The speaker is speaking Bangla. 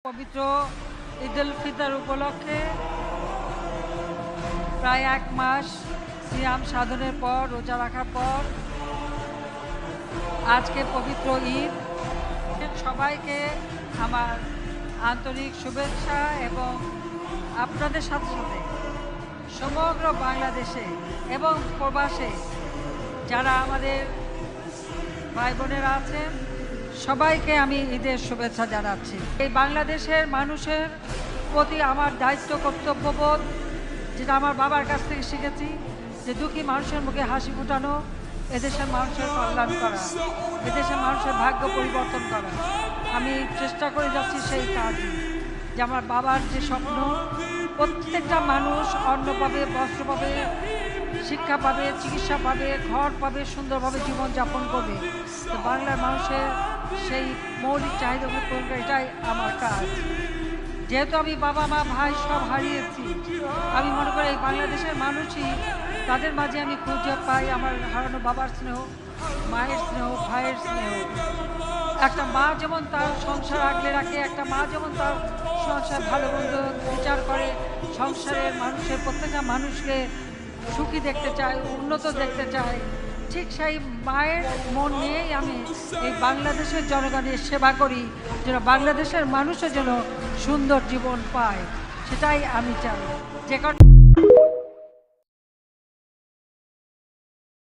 পবিত্র ঈদুল ফিতর উপলক্ষে প্রায় 1 মাস সিয়াম সাধনের পর, রোজা রাখার পর আজকে পবিত্র ঈদ। সবাইকে আমার আন্তরিক শুভেচ্ছা এবং আপনাদের সাথে সাথে সমগ্র বাংলাদেশে এবং প্রবাসে যারা আমাদের ভাই বোনেরা আছেন সবাইকে আমি ঈদের শুভেচ্ছা জানাচ্ছি। এই বাংলাদেশের মানুষের প্রতি আমার দায়িত্ব কর্তব্যবোধ, যেটা আমার বাবার কাছ থেকে শিখেছি, যে দুঃখী মানুষের মুখে হাসি ফুটানো, এদেশের মানুষের কল্যাণ করা, এদেশের মানুষের ভাগ্য পরিবর্তন করা। আমি চেষ্টা করে যাচ্ছি সেই কাজই, যে আমার বাবার যে স্বপ্ন, প্রত্যেকটা মানুষ অন্ন পাবে, বস্ত্র পাবে, শিক্ষা পাবে, চিকিৎসা পাবে, ঘর পাবে, সুন্দরভাবে জীবনযাপন করবে। তো বাংলার মানুষের সেই মৌলিক চাহিদা পূরণ করা, এটাই আমার কাজ। যেহেতু আমি বাবা মা ভাই সব হারিয়েছি, আমি মনে করি এই বাংলাদেশের মানুষই, তাদের মাঝে আমি খুঁজে পাই আমার হারানো বাবার স্নেহ, মায়ের স্নেহ, ভাইয়ের স্নেহ। একটা মা যেমন তার সংসার আগলে রাখে, একটা মা যেমন তার সংসার ভালো মন্দ বিচার করে, সংসারের মানুষের প্রত্যেকটা মানুষকে সুখী দেখতে চায়, উন্নত দেখতে চায়, ঠিক সেই মায়ের মন নিয়েই আমি এই বাংলাদেশের জনগণের সেবা করি, যেন বাংলাদেশের মানুষের যেন সুন্দর জীবন পায়, সেটাই আমি চাই। যে